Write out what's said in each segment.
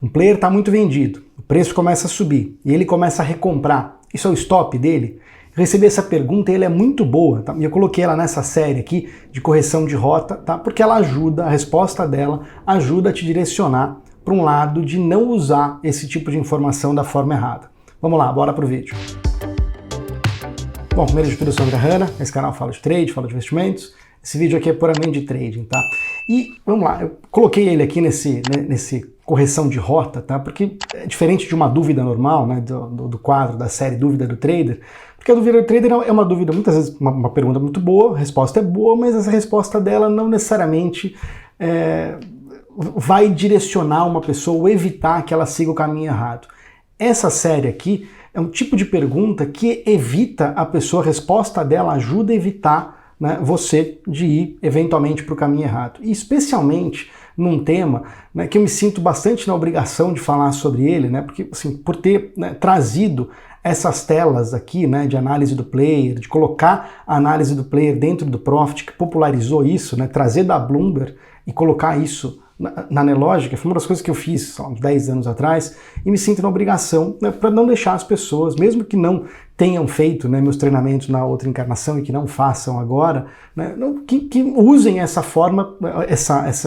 Um player está muito vendido, o preço começa a subir e ele começa a recomprar. Isso é o stop dele? Eu recebi essa pergunta e ela é muito boa, tá? E eu coloquei ela nessa série aqui de correção de rota, tá? Porque ela ajuda, a resposta dela ajuda a te direcionar para um lado de não usar esse tipo de informação da forma errada. Vamos lá, bora pro vídeo. Bom, primeiro de tudo eu sou o André Hanna, esse canal fala de trade, fala de investimentos. Esse vídeo aqui é puramente de trading, tá? E vamos lá, eu coloquei ele aqui nesse correção de rota, tá? Porque é diferente de uma dúvida normal, né? Do quadro, da série Dúvida do Trader, porque a dúvida do trader é uma dúvida, muitas vezes, uma pergunta muito boa, a resposta é boa, mas essa resposta dela não necessariamente vai direcionar uma pessoa ou evitar que ela siga o caminho errado. Essa série aqui é um tipo de pergunta que evita a pessoa, a resposta dela ajuda a evitar, né, você de ir eventualmente para o caminho errado. E especialmente num tema, né, que eu me sinto bastante na obrigação de falar sobre ele, né, porque assim, por ter, né, trazido essas telas aqui, né, de análise do player, de colocar a análise do player dentro do Profit, que popularizou isso, né, trazer da Bloomberg e colocar isso na Nelogica, foi uma das coisas que eu fiz há uns 10 anos atrás, e me sinto na obrigação, né, para não deixar as pessoas, mesmo que não tenham feito, né, meus treinamentos na outra encarnação e que não façam agora, né, que usem essa forma,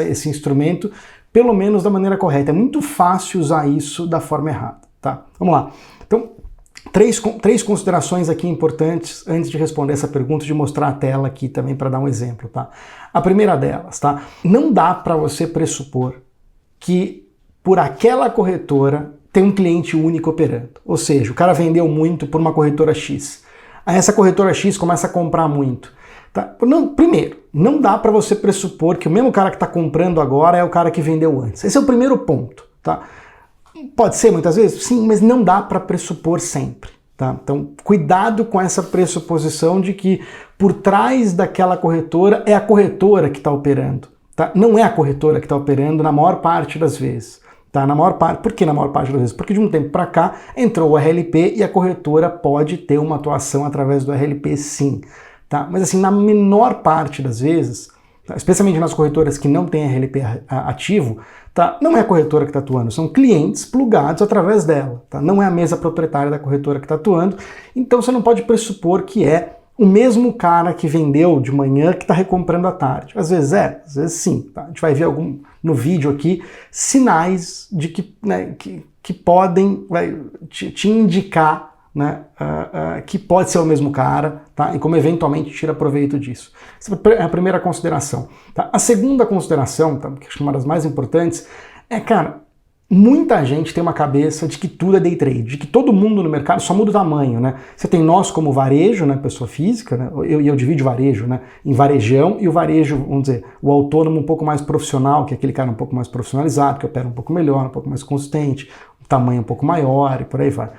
esse instrumento, pelo menos da maneira correta. É muito fácil usar isso da forma errada, tá? Vamos lá. Então, três considerações aqui importantes antes de responder essa pergunta, de mostrar a tela aqui também para dar um exemplo, tá? A primeira delas, tá? Não dá para você pressupor que por aquela corretora tem um cliente único operando. Ou seja, o cara vendeu muito por uma corretora X. Aí essa corretora X começa a comprar muito. Tá? Primeiro, não dá para você pressupor que o mesmo cara que está comprando agora é o cara que vendeu antes. Esse é o primeiro ponto, tá? Pode ser muitas vezes? Sim, mas não dá para pressupor sempre. Tá? Então, cuidado com essa pressuposição de que por trás daquela corretora é a corretora que está operando. Tá? Não é a corretora que está operando na maior parte das vezes. Tá? Por que na maior parte das vezes? Porque de um tempo para cá entrou o RLP e a corretora pode ter uma atuação através do RLP, sim. Tá? Mas assim, na menor parte das vezes, especialmente nas corretoras que não têm RLP ativo, tá? Não é a corretora que está atuando, são clientes plugados através dela. Tá? Não é a mesa proprietária da corretora que está atuando, então você não pode pressupor que é o mesmo cara que vendeu de manhã que está recomprando à tarde. Às vezes é, às vezes sim. Tá? A gente vai ver no vídeo aqui sinais de que, né, que podem te indicar, né, que pode ser o mesmo cara, tá? E como eventualmente tira proveito disso. Essa é a primeira consideração. Tá? A segunda consideração, tá, que é uma das mais importantes, é, cara, muita gente tem uma cabeça de que tudo é day trade, de que todo mundo no mercado só muda o tamanho, né? Você tem nós como varejo, né, pessoa física, né? Eu divido varejo, né, em varejão e o varejo, vamos dizer, o autônomo um pouco mais profissional, que é aquele cara um pouco mais profissionalizado, que opera um pouco melhor, um pouco mais consistente, um tamanho um pouco maior e por aí vai.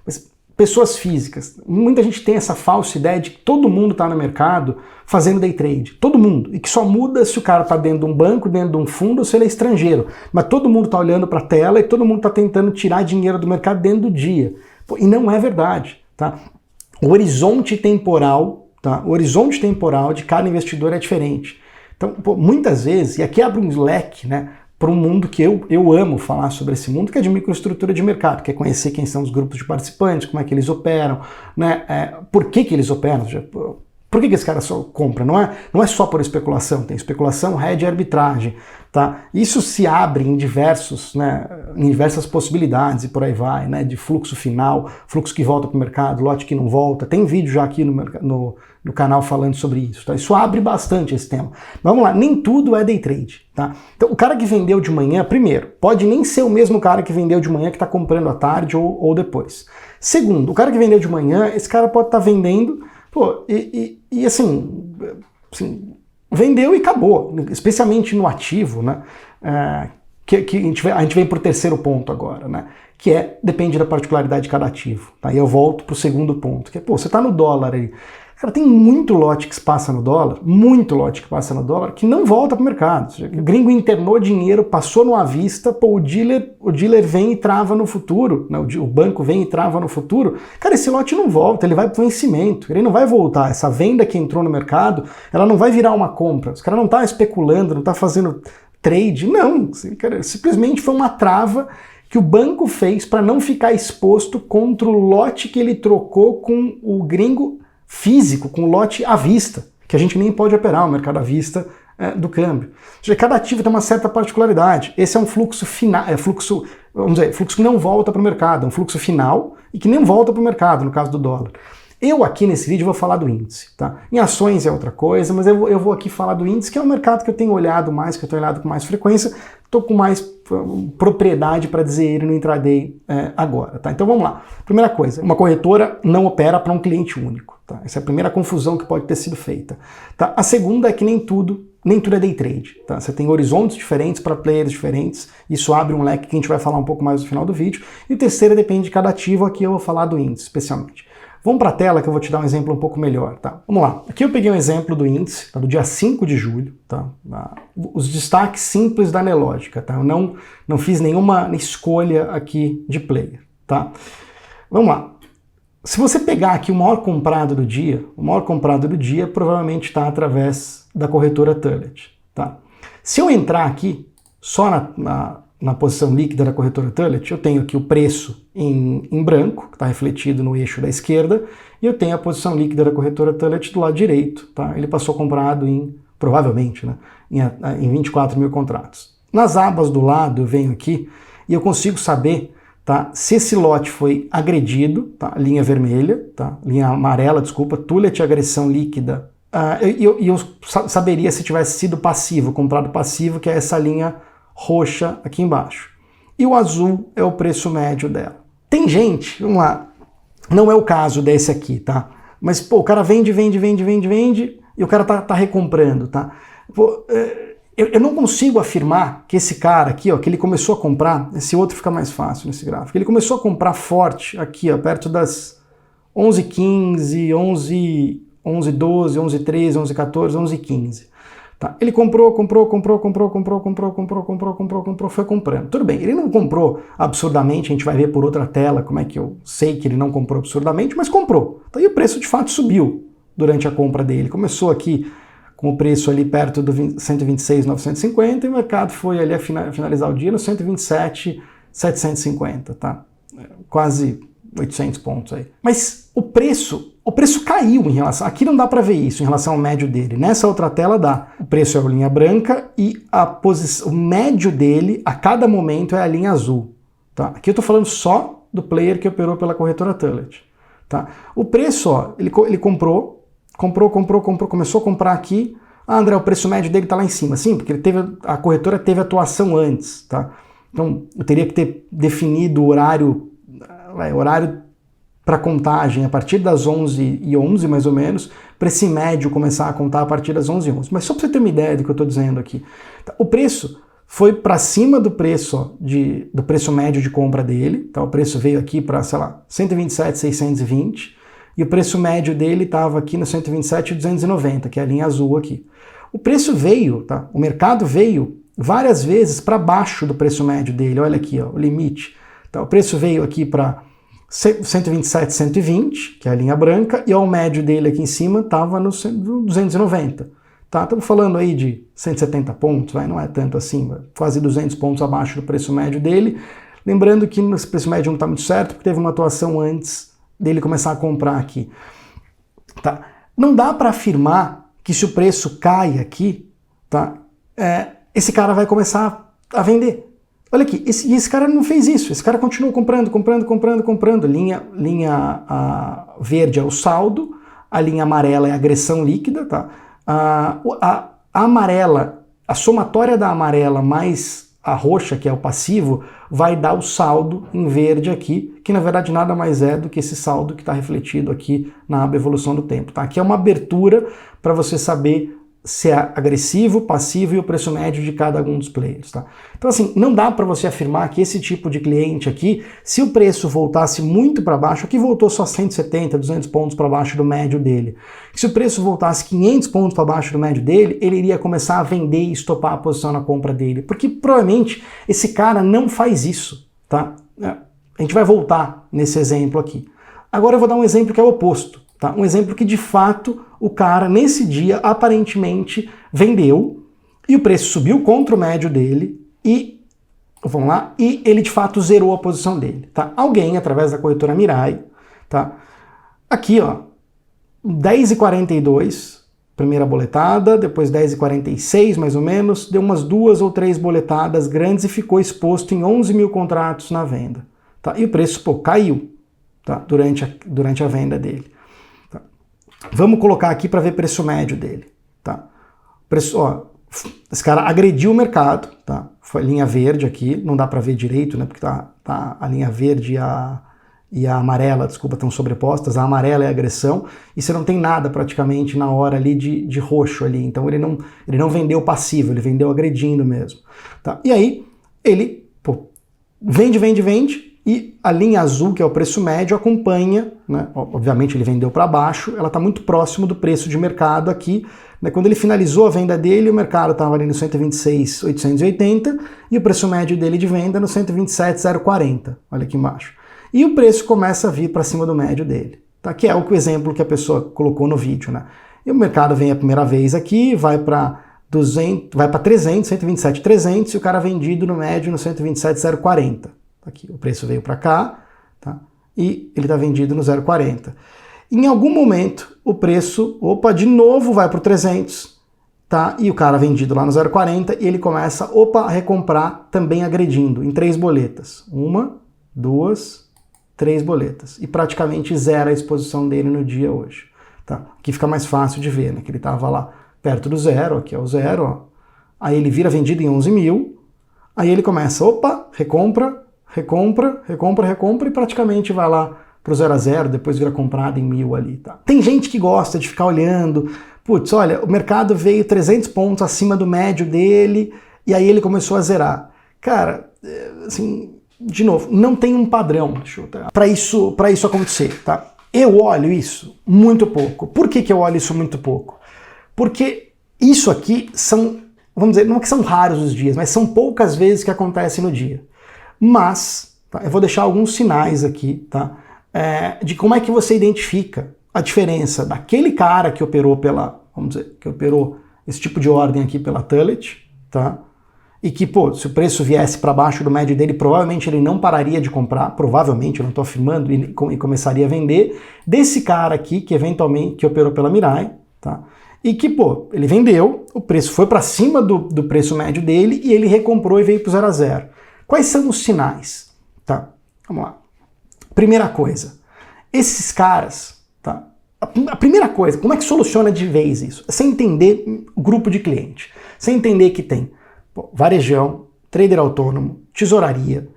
Mas pessoas físicas, muita gente tem essa falsa ideia de que todo mundo está no mercado fazendo day trade, todo mundo, e que só muda se o cara está dentro de um banco, dentro de um fundo, ou se ele é estrangeiro, mas todo mundo está olhando para a tela e todo mundo está tentando tirar dinheiro do mercado dentro do dia. E não é verdade, tá? O horizonte temporal, tá? O horizonte temporal de cada investidor é diferente. Então, muitas vezes, e aqui abre um leque, né, para um mundo que eu amo falar sobre esse mundo, que é de microestrutura de mercado, que é conhecer quem são os grupos de participantes, como é que eles operam, né, por que eles operam, por que esse cara só compra? Não é só por especulação, tem especulação, hedge e arbitragem. Tá? Isso se abre em diversas possibilidades e por aí vai, né, de fluxo final, fluxo que volta para o mercado, lote que não volta. Tem vídeo já aqui no canal falando sobre isso. Tá? Isso abre bastante esse tema. Mas vamos lá, nem tudo é day trade. Tá? Então o cara que vendeu de manhã, primeiro, pode nem ser o mesmo cara que vendeu de manhã que está comprando à tarde ou depois. Segundo, o cara que vendeu de manhã, esse cara pode estar vendendo, assim, vendeu e acabou, especialmente no ativo, né? Que a gente vem para o terceiro ponto agora, né? Que depende da particularidade de cada ativo. Tá? E eu volto para o segundo ponto, que é, você está no dólar aí. Cara, tem muito lote que se passa no dólar, que não volta para o mercado. O gringo internou dinheiro, passou no à vista, o dealer vem e trava no futuro, né? O banco vem e trava no futuro. Cara, esse lote não volta, ele vai para o vencimento, ele não vai voltar. Essa venda que entrou no mercado, ela não vai virar uma compra. Os caras não estão especulando, não estão fazendo trade, não. Cara, simplesmente foi uma trava que o banco fez para não ficar exposto contra o lote que ele trocou com o gringo físico, com o lote à vista, que a gente nem pode operar o mercado à vista do câmbio. Ou seja, cada ativo tem uma certa particularidade. Esse é um fluxo final, vamos dizer, fluxo que não volta para o mercado, é um fluxo final e que nem volta para o mercado, no caso do dólar. Eu aqui nesse vídeo vou falar do índice, tá? Em ações é outra coisa, mas eu vou aqui falar do índice, que é um mercado que eu tenho olhado mais, que eu tenho olhado com mais frequência, estou com mais propriedade para dizer ele no intraday agora, tá? Então vamos lá. Primeira coisa, uma corretora não opera para um cliente único, tá? Essa é a primeira confusão que pode ter sido feita, tá? A segunda é que nem tudo é day trade, tá? Você tem horizontes diferentes para players diferentes, isso abre um leque que a gente vai falar um pouco mais no final do vídeo. E o terceiro depende de cada ativo, aqui eu vou falar do índice especialmente. Vamos para a tela que eu vou te dar um exemplo um pouco melhor, tá? Vamos lá. Aqui eu peguei um exemplo do índice, tá? Do dia 5 de julho, tá? Os destaques simples da Nelogica, tá? Eu não fiz nenhuma escolha aqui de player, tá? Vamos lá. Se você pegar aqui o maior comprado do dia provavelmente está através da corretora Tullet, tá? Se eu entrar aqui só na posição líquida da corretora Tullet, eu tenho aqui o preço em branco, que está refletido no eixo da esquerda, e eu tenho a posição líquida da corretora Tullet do lado direito, tá? Ele passou comprado provavelmente, né, em 24 mil contratos. Nas abas do lado eu venho aqui e eu consigo saber, tá, se esse lote foi agredido, tá, linha vermelha, tá, linha amarela, desculpa, Tullet agressão líquida, e eu saberia se tivesse sido passivo, comprado passivo, que é essa linha roxa aqui embaixo. E o azul é o preço médio dela. Tem gente, vamos lá, não é o caso desse aqui, tá? Mas, pô, o cara vende, e o cara tá recomprando, tá? Pô, eu não consigo afirmar que esse cara aqui, ó, que ele começou a comprar, esse outro fica mais fácil nesse gráfico, ele começou a comprar forte aqui, ó, perto das 11h15, 11h12, 11h13, 11h14, 11h15. Tá, ele comprou, foi comprando. Tudo bem, ele não comprou absurdamente, a gente vai ver por outra tela como é que eu sei que ele não comprou absurdamente, mas comprou. Tá, e o preço de fato subiu durante a compra dele. Começou aqui com o preço ali perto do 126.950 e o mercado foi ali a finalizar o dia no 127.750, tá? Quase 800 pontos aí. Mas o preço caiu em relação... Aqui não dá para ver isso em relação ao médio dele. Nessa outra tela dá. O preço é a linha branca e o médio dele a cada momento é a linha azul. Tá? Aqui eu estou falando só do player que operou pela corretora Tullet. Tá? O preço, ó, ele comprou, começou a comprar aqui. Ah, André, o preço médio dele está lá em cima. Sim, porque a corretora teve atuação antes. Tá? Então eu teria que ter definido o horário para contagem a partir das 11h11, mais ou menos, para esse médio começar a contar a partir das 11h11. Mas só para você ter uma ideia do que eu estou dizendo aqui. Tá? O preço foi para cima do preço, do preço médio de compra dele. Tá? O preço veio aqui para, sei lá, 127.620 e o preço médio dele estava aqui no 127.290, que é a linha azul aqui. O preço veio, tá? O mercado veio várias vezes para baixo do preço médio dele. Olha aqui, ó, o limite. Tá? O preço veio aqui para 127.120, que é a linha branca, e ó, o médio dele aqui em cima estava no 290. Tá? Estamos falando aí de 170 pontos, não é tanto assim, quase 200 pontos abaixo do preço médio dele. Lembrando que esse preço médio não está muito certo, porque teve uma atuação antes dele começar a comprar aqui. Tá? Não dá para afirmar que se o preço cai aqui, tá, esse cara vai começar a vender. Olha aqui, esse cara não fez isso, esse cara continuou comprando. Linha verde é o saldo, a linha amarela é a agressão líquida, tá? A amarela, a somatória da amarela mais a roxa, que é o passivo, vai dar o saldo em verde aqui, que na verdade nada mais é do que esse saldo que está refletido aqui na aba evolução do tempo, tá? Aqui é uma abertura para você saber se é agressivo, passivo e o preço médio de cada um dos players, tá? Então assim, não dá para você afirmar que esse tipo de cliente aqui, se o preço voltasse muito para baixo, aqui voltou só 170, 200 pontos para baixo do médio dele. Se o preço voltasse 500 pontos para baixo do médio dele, ele iria começar a vender e estopar a posição na compra dele, porque provavelmente esse cara não faz isso, tá? A gente vai voltar nesse exemplo aqui. Agora eu vou dar um exemplo que é o oposto. Tá? Um exemplo que de fato o cara nesse dia aparentemente vendeu e o preço subiu contra o médio dele e Vamos lá, e ele de fato zerou a posição dele, tá? Alguém, através da corretora Mirai, tá? Aqui, ó, 10h42, primeira boletada, depois 10h46 mais ou menos, deu umas 2 ou 3 boletadas grandes e ficou exposto em 11 mil contratos na venda, tá? E o preço, pô, caiu, tá? Durante a venda dele. Tá? Vamos colocar aqui para ver preço médio dele, tá? Preço, ó, esse cara agrediu o mercado, tá? Foi a linha verde aqui, não dá para ver direito, né? Porque tá a linha verde e a amarela, desculpa, estão sobrepostas. A amarela é a agressão e você não tem nada praticamente na hora ali de roxo ali. Então ele não vendeu passivo, ele vendeu agredindo mesmo, tá? E aí ele, pô, vende e a linha azul, que é o preço médio, acompanha, né? Obviamente ele vendeu para baixo, ela está muito próximo do preço de mercado aqui. Quando ele finalizou a venda dele, o mercado estava ali no 126.880 e o preço médio dele de venda no 127.040, olha aqui embaixo. E o preço começa a vir para cima do médio dele, tá? Que é o exemplo que a pessoa colocou no vídeo, né? E o mercado vem a primeira vez aqui, vai para 300, 127.300 e o cara vendido no médio no 127.040. Aqui, o preço veio para cá, tá? E ele está vendido no 0,40. Em algum momento, o preço, de novo vai para o 300, tá? E o cara vendido lá no 0,40 e ele começa, a recomprar também agredindo em 3 boletas. 1, 2, 3 boletas. E praticamente zera a exposição dele no dia hoje, tá? Aqui fica mais fácil de ver, né? Que ele estava lá perto do zero, aqui é o zero, ó. Aí ele vira vendido em 11 mil, aí ele começa, recompra e praticamente vai lá pro 0 a 0, depois vira comprado em 1000 ali, tá? Tem gente que gosta de ficar olhando, putz, olha, o mercado veio 300 pontos acima do médio dele e aí ele começou a zerar. Cara, assim, de novo, não tem um padrão para isso acontecer, tá? Eu olho isso muito pouco. Por que eu olho isso muito pouco? Porque isso aqui são, vamos dizer, não é que são raros os dias, mas são poucas vezes que acontece no dia. Mas, tá, eu vou deixar alguns sinais aqui, tá? De como é que você identifica a diferença daquele cara que operou que operou esse tipo de ordem aqui pela Tullet, tá? E que, se o preço viesse para baixo do médio dele, provavelmente ele não pararia de comprar, provavelmente, eu não estou afirmando, e começaria a vender, desse cara aqui, que eventualmente operou pela Mirai, tá? E que, ele vendeu, o preço foi para cima do preço médio dele e ele recomprou e veio para o 0 a 0. Quais são os sinais? Tá? Vamos lá. Primeira coisa, esses caras, tá? A primeira coisa, como é que soluciona de vez isso? É você entender o grupo de cliente. Você entender que tem varejão, trader autônomo, tesouraria,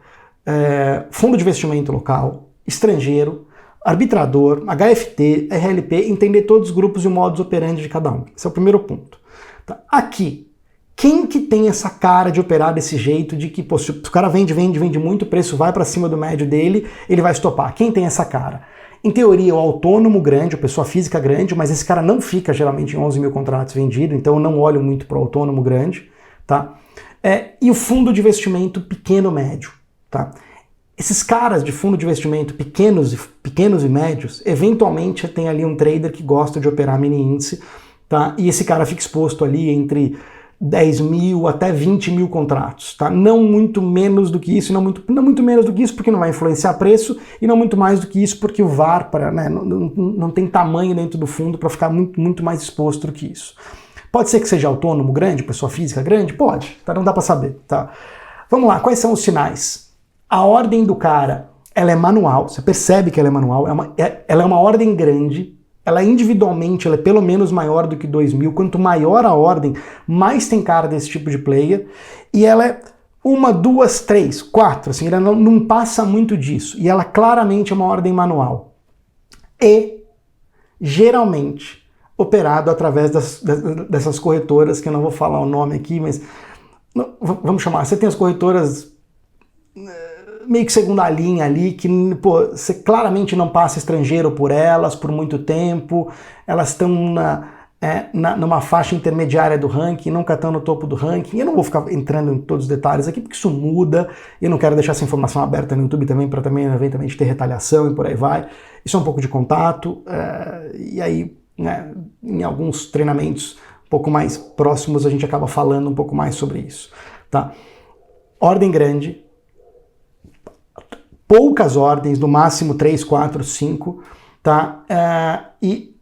fundo de investimento local, estrangeiro, arbitrador, HFT, RLP, entender todos os grupos e o modus operandi de cada um. Esse é o primeiro ponto. Tá? Aqui, quem que tem essa cara de operar desse jeito, de que se o cara vende muito, o preço vai para cima do médio dele, ele vai estopar? Quem tem essa cara? Em teoria, o autônomo grande, a pessoa física grande, mas esse cara não fica geralmente em 11 mil contratos vendidos, então eu não olho muito para o autônomo grande, tá? E o fundo de investimento pequeno-médio, tá? Esses caras de fundo de investimento pequenos e médios, eventualmente tem ali um trader que gosta de operar mini índice, tá? E esse cara fica exposto ali entre 10 mil até 20 mil contratos, tá? Não muito menos do que isso, não muito menos do que isso porque não vai influenciar preço e não muito mais do que isso porque o VAR não tem tamanho dentro do fundo para ficar muito mais exposto do que isso. Pode ser que seja autônomo grande, pessoa física grande? Pode, tá? Não dá para saber, tá? Vamos lá, quais são os sinais? A ordem do cara, ela é manual, você percebe que ela é manual, ela é uma ordem grande, ela individualmente ela é pelo menos maior do que 2 mil, quanto maior a ordem, mais tem cara desse tipo de player, e ela é 1, 2, 3, 4, assim, ela não passa muito disso, e ela claramente é uma ordem manual. E, geralmente, operado através dessas corretoras, que eu não vou falar o nome aqui, mas vamos chamar, você tem as corretoras meio que segunda linha ali, que você claramente não passa estrangeiro por elas por muito tempo, elas estão numa faixa intermediária do ranking, nunca estão no topo do ranking. Eu não vou ficar entrando em todos os detalhes aqui, porque isso muda, e eu não quero deixar essa informação aberta no YouTube também, para também eventualmente ter retaliação e por aí vai. Isso é um pouco de contato, e aí, né, em alguns treinamentos um pouco mais próximos a gente acaba falando um pouco mais sobre isso, tá? ordem grande, poucas ordens, no máximo 3, 4, 5, tá? E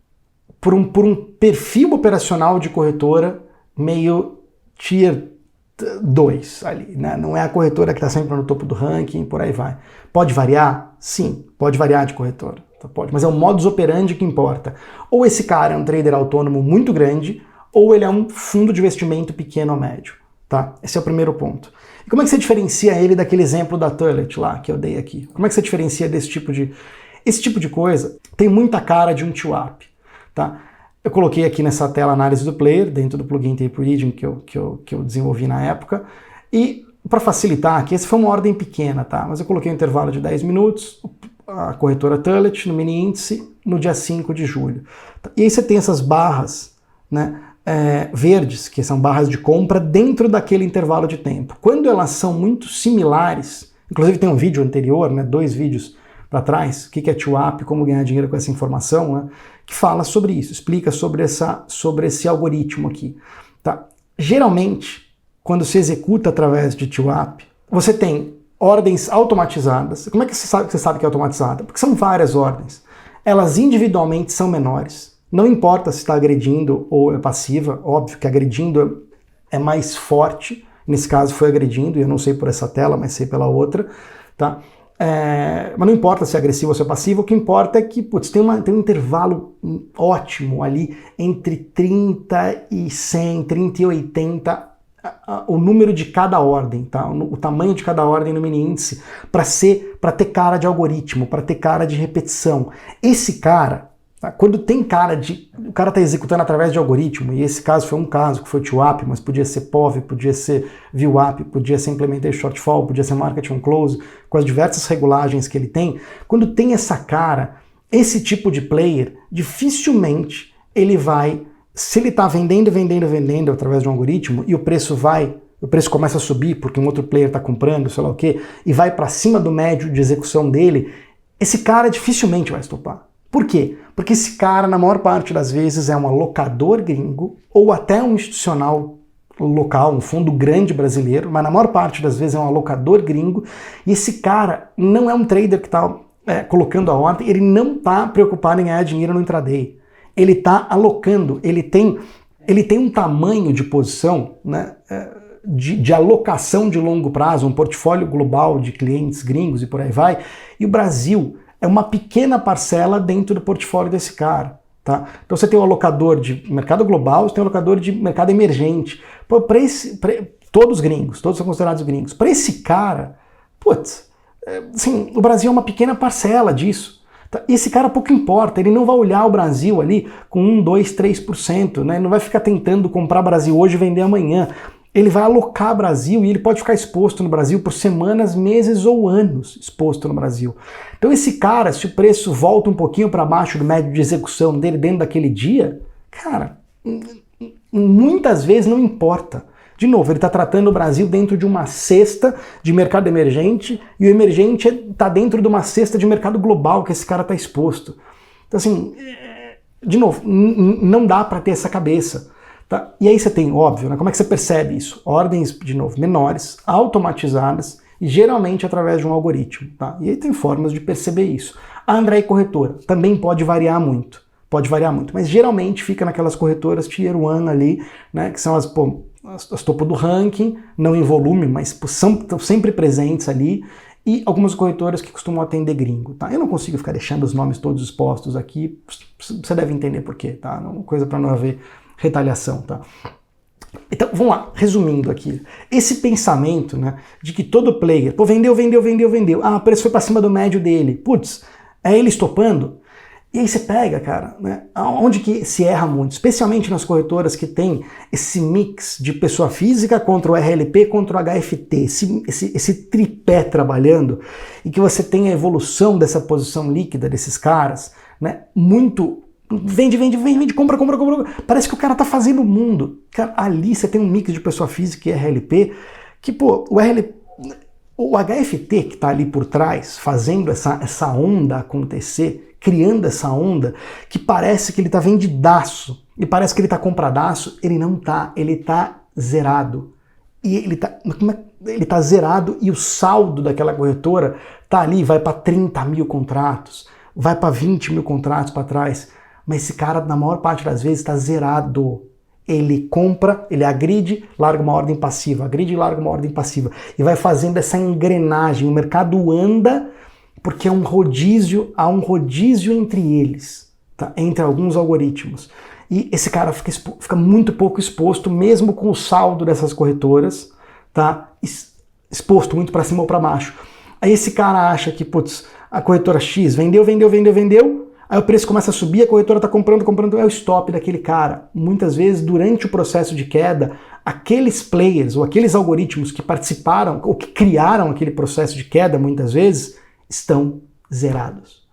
por um perfil operacional de corretora meio tier 2 ali, né? Não é a corretora que está sempre no topo do ranking, por aí vai. Pode variar? Sim, pode variar de corretora, pode, mas é o modus operandi que importa. Ou esse cara é um trader autônomo muito grande, ou ele é um fundo de investimento pequeno ou médio, tá? Esse é o primeiro ponto. E como é que você diferencia ele daquele exemplo da Tullet lá, que eu dei aqui? Como é que você diferencia desse tipo de... Esse tipo de coisa tem muita cara de um TWAP, tá? Eu coloquei aqui nessa tela a análise do player, dentro do plugin Tape Reading que eu desenvolvi na época, e para facilitar aqui, essa foi uma ordem pequena, tá? Mas eu coloquei um intervalo de 10 minutos, a corretora Tullet no mini índice, no dia 5 de julho. E aí você tem essas barras, né, verdes, que são barras de compra dentro daquele intervalo de tempo. Quando elas são muito similares, inclusive tem um vídeo anterior, né, 2 vídeos para trás, o que é TWAP, como ganhar dinheiro com essa informação, né, que fala sobre isso, explica sobre esse algoritmo aqui. Tá? Geralmente, quando se executa através de TWAP, você tem ordens automatizadas. Como é que você sabe que é automatizada? Porque são várias ordens. Elas individualmente são menores. Não importa se está agredindo ou é passiva, óbvio que agredindo é mais forte. Nesse caso foi agredindo, e eu não sei por essa tela, mas sei pela outra. Tá? Mas não importa se é agressivo ou se é passivo, o que importa é que tem um intervalo ótimo ali entre 30 e 100, 30 e 80, o número de cada ordem, tá? O tamanho de cada ordem no mini índice, para ter cara de algoritmo, para ter cara de repetição. Esse cara, tá? Quando tem cara de... O cara está executando através de algoritmo, e esse caso foi um caso que foi TWAP, mas podia ser POV, podia ser VWAP, podia ser Implementation Shortfall, podia ser Market on Close, com as diversas regulagens que ele tem. Quando tem essa cara, esse tipo de player, dificilmente ele vai... Se ele está vendendo através de um algoritmo e o preço começa a subir porque um outro player está comprando, sei lá o quê, e vai para cima do médio de execução dele, esse cara dificilmente vai estopar. Por quê? Porque esse cara, na maior parte das vezes, é um alocador gringo ou até um institucional local, um fundo grande brasileiro, mas na maior parte das vezes é um alocador gringo, e esse cara não é um trader que está colocando a ordem, ele não está preocupado em ganhar dinheiro no intraday. Ele está alocando, ele tem um tamanho de posição, né, de alocação de longo prazo, um portfólio global de clientes gringos e por aí vai, e o Brasil é uma pequena parcela dentro do portfólio desse cara. Tá? Então você tem um alocador de mercado global, você tem um alocador de mercado emergente. Todos gringos, todos são considerados gringos. Para esse cara, assim, o Brasil é uma pequena parcela disso. E esse cara pouco importa, ele não vai olhar o Brasil ali com 1, 2, 3%, né? Não vai ficar tentando comprar Brasil hoje e vender amanhã. Ele vai alocar Brasil e ele pode ficar exposto no Brasil por semanas, meses ou anos exposto no Brasil. Então esse cara, se o preço volta um pouquinho para baixo do médio de execução dele dentro daquele dia, cara, muitas vezes não importa. De novo, ele está tratando o Brasil dentro de uma cesta de mercado emergente e o emergente está dentro de uma cesta de mercado global que esse cara está exposto. Então assim, de novo, não dá para ter essa cabeça. Tá? E aí você tem, óbvio, né? Como é que você percebe isso? Ordens, de novo, menores, automatizadas e geralmente através de um algoritmo. Tá? E aí tem formas de perceber isso. A Andrei Corretora também pode variar muito, mas geralmente fica naquelas corretoras Tier 1 ali, né? Que são as topo do ranking, não em volume, mas estão sempre presentes ali, e algumas corretoras que costumam atender gringo. Tá? Eu não consigo ficar deixando os nomes todos expostos aqui, você deve entender por quê, tá? Uma coisa para não haver retaliação, tá? Então, vamos lá, resumindo aqui. Esse pensamento, né, de que todo player, vendeu, o preço foi para cima do médio dele, é ele estopando? E aí você pega, cara, né, onde que se erra muito, especialmente nas corretoras que tem esse mix de pessoa física contra o RLP contra o HFT, esse tripé trabalhando, e que você tem a evolução dessa posição líquida desses caras, né, muito... Vende, compra. Parece que o cara tá fazendo o mundo. Cara, ali você tem um mix de pessoa física e RLP, que, o HFT que tá ali por trás, fazendo essa onda acontecer, criando essa onda, que parece que ele tá vendidaço, e parece que ele tá compradaço, ele não tá, ele tá zerado. E ele tá... ele está zerado e o saldo daquela corretora está ali, vai para 30 mil contratos, vai para 20 mil contratos para trás, mas esse cara, na maior parte das vezes, está zerado. Ele compra, ele agride, larga uma ordem passiva, agride e larga uma ordem passiva. E vai fazendo essa engrenagem. O mercado anda porque é um rodízio, há um rodízio entre eles, tá? Entre alguns algoritmos. E esse cara fica muito pouco exposto, mesmo com o saldo dessas corretoras, tá? Exposto muito para cima ou para baixo. Aí esse cara acha que, putz, a corretora X vendeu, aí o preço começa a subir, a corretora está comprando, é o stop daquele cara. Muitas vezes, durante o processo de queda, aqueles players ou aqueles algoritmos que participaram ou que criaram aquele processo de queda, muitas vezes, estão zerados.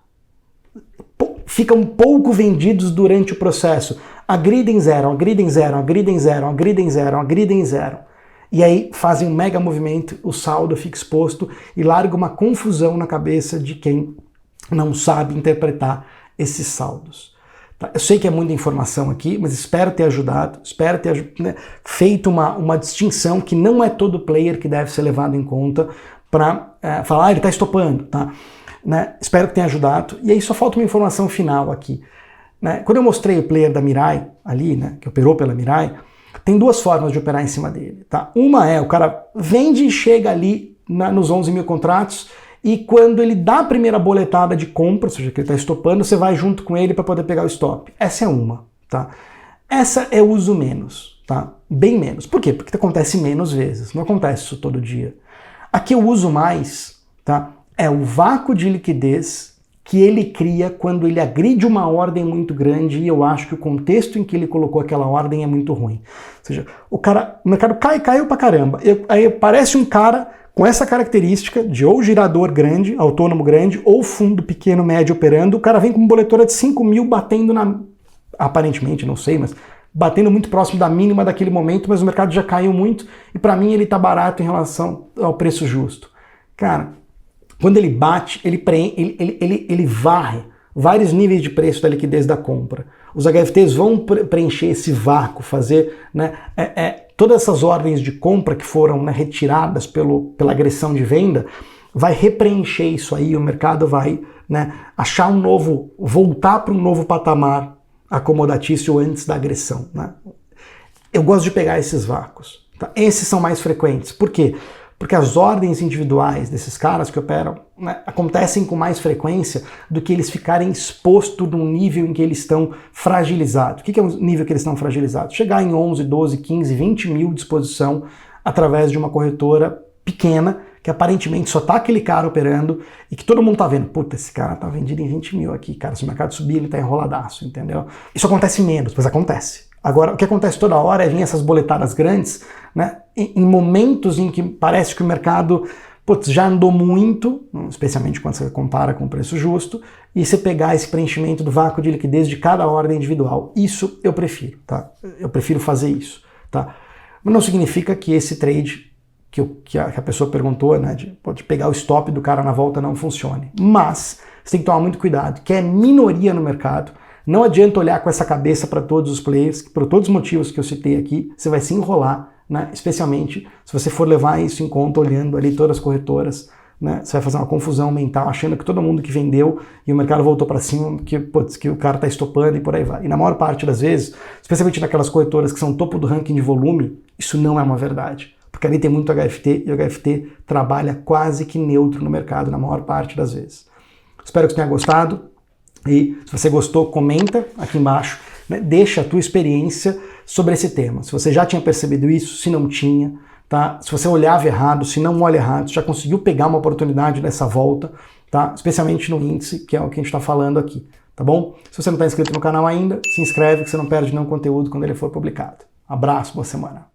Ficam pouco vendidos durante o processo. Agridem, zeram, agridem, zeram, agridem, zeram, agridem, zeram, agridem, zeram. E aí fazem um mega movimento, o saldo fica exposto e larga uma confusão na cabeça de quem não sabe interpretar esses saldos. Tá? Eu sei que é muita informação aqui, mas espero ter ajudado, espero ter feito uma distinção que não é todo player que deve ser levado em conta para falar, ele está estopando, tá? Né? Espero que tenha ajudado. E aí só falta uma informação final aqui. Né? Quando eu mostrei o player da Mirai, ali, né, que operou pela Mirai, tem duas formas de operar em cima dele. Tá? Uma é, o cara vende e chega ali nos 11 mil contratos, e quando ele dá a primeira boletada de compra, ou seja, que ele está estopando, você vai junto com ele para poder pegar o stop. Essa é uma. Tá? Essa é uso menos. Tá? Bem menos. Por quê? Porque acontece menos vezes. Não acontece isso todo dia. Aqui eu uso mais, tá? É o vácuo de liquidez que ele cria quando ele agride uma ordem muito grande e eu acho que o contexto em que ele colocou aquela ordem é muito ruim. Ou seja, o mercado caiu pra caramba. Aí aparece um cara com essa característica de ou girador grande, autônomo grande, ou fundo pequeno, médio operando, o cara vem com uma boletora de 5 mil batendo aparentemente, não sei, mas batendo muito próximo da mínima daquele momento, mas o mercado já caiu muito e para mim ele está barato em relação ao preço justo. Cara, quando ele bate, ele varre vários níveis de preço da liquidez da compra. Os HFTs vão preencher esse vácuo, fazer, né, todas essas ordens de compra que foram, né, retiradas pela agressão de venda, vai repreencher isso aí, o mercado vai, né, achar voltar para um novo patamar acomodatício antes da agressão. Né? Eu gosto de pegar esses vácuos. Tá? Esses são mais frequentes. Por quê? Porque as ordens individuais desses caras que operam, né, acontecem com mais frequência do que eles ficarem expostos num nível em que eles estão fragilizados. O que é o nível que eles estão fragilizados? Chegar em 11, 12, 15, 20 mil de exposição através de uma corretora pequena, que aparentemente só tá aquele cara operando e que todo mundo tá vendo, puta, esse cara tá vendido em 20 mil aqui, cara, se o mercado subir ele tá enroladaço, entendeu? Isso acontece menos, mas acontece. Agora, o que acontece toda hora é vir essas boletadas grandes, né, em momentos em que parece que o mercado, putz, já andou muito, especialmente quando você compara com o preço justo, e você pegar esse preenchimento do vácuo de liquidez de cada ordem individual. Isso eu prefiro, tá? Eu prefiro fazer isso, tá? Mas não significa que esse trade que a pessoa perguntou, né, de pegar o stop do cara na volta não funcione. Mas você tem que tomar muito cuidado, que é minoria no mercado. Não adianta olhar com essa cabeça para todos os players, por todos os motivos que eu citei aqui, você vai se enrolar, né, especialmente se você for levar isso em conta olhando ali todas as corretoras, né, você vai fazer uma confusão mental, achando que todo mundo que vendeu e o mercado voltou para cima, que o cara está estopando e por aí vai. E na maior parte das vezes, especialmente naquelas corretoras que são topo do ranking de volume, isso não é uma verdade. Porque ali tem muito HFT e o HFT trabalha quase que neutro no mercado na maior parte das vezes. Espero que você tenha gostado e se você gostou, comenta aqui embaixo, né? Deixa a tua experiência sobre esse tema. Se você já tinha percebido isso, se não tinha, tá? Se você olhava errado, se não olha errado, se já conseguiu pegar uma oportunidade nessa volta, tá? Especialmente no índice, que é o que a gente está falando aqui, tá bom? Se você não está inscrito no canal ainda, se inscreve que você não perde nenhum conteúdo quando ele for publicado. Abraço, boa semana.